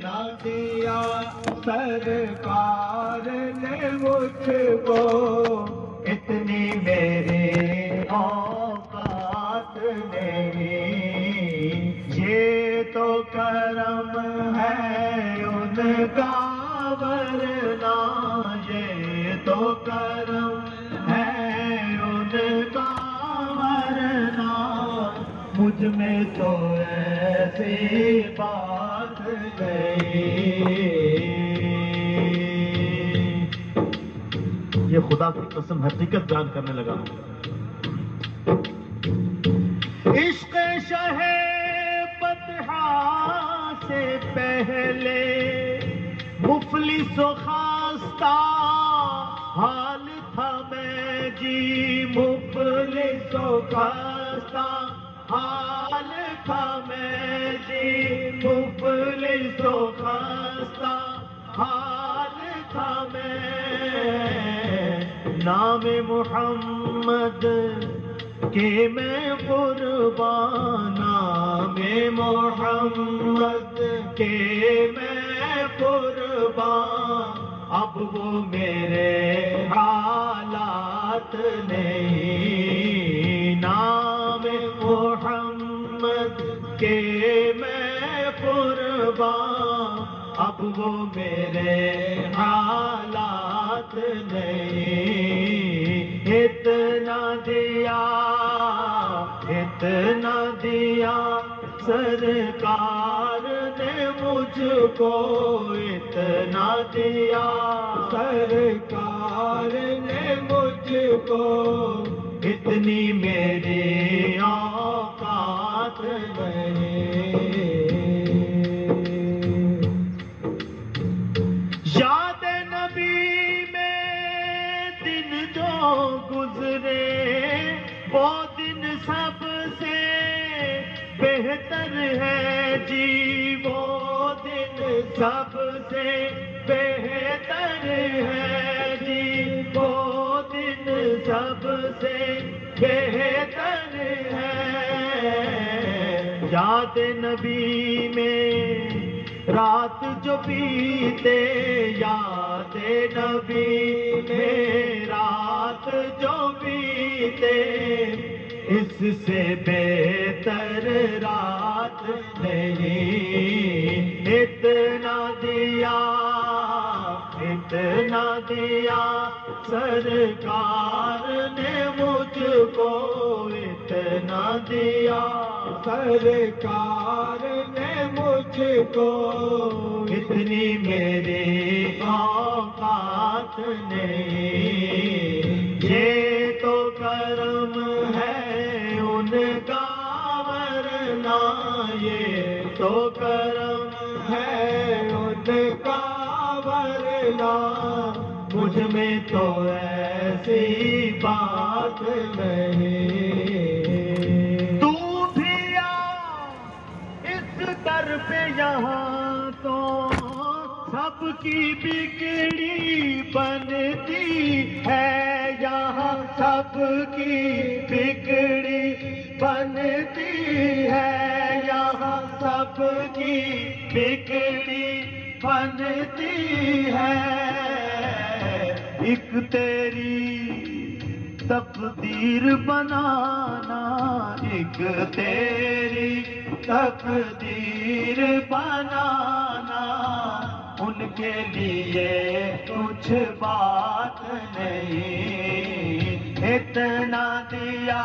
نہ دیا سرکار نے مجھ کو، اتنی میری اوقات نہیں، یہ تو کرم ہے ان کا ورنہ، یہ تو کرم ہے ان کا ورنہ، مجھ میں تو ایسی بات نہیں۔ یہ خدا کی قسم حقیقت بیان کرنے لگا۔ عشق شہ بطحا سے پہلے مفلس و خستہ حال تھا میں جی، مفلس و خستہ حال تھا میں جی، مفلس و خستہ حال تھا میں، نام محمد کہ میں قربان، نام محمد کہ میں قربان، اب وہ میرے حالات نہیں، نام محمد کہ میں قربان، اب وہ میرے حالات نہیں، اتنا دیا سرکار نے مجھ کو، اتنا دیا سرکار نے مجھ کو، اتنی میری اوقات نہیں۔ یاد نبی میں دن جو گزرے، وہ دن سب سے بہتر ہے جی، وہ دن سب سے بہتر ہے جی، وہ دن سب سے بہتر ہے۔ یاد نبی میں رات جو بیتے، یاد نبی میں رات جو بیتے، اس سے بہتر رات نہیں، اتنا دیا سرکار نے مجھ کو، اتنا دیا سرکار نے مجھ کو، اتنی میری اوقات نہیں، یہ تو کرم ہے ان کا ورنہ، یہ تو کرم ہے ان کا ورنہ، مجھ میں تو ایسی بات نہیں۔ تو بھی آ اس در پہ یہاں تو سب کی بگڑی بنتی ہے، یہاں سب کی بگڑی بنتی ہے، یہاں سب کی بگڑی بنتی ہے، ایک تیری تقدیر بنانا، ایک تیری تقدیر بنانا، ان کے لیے کچھ بات نہیں، اتنا دیا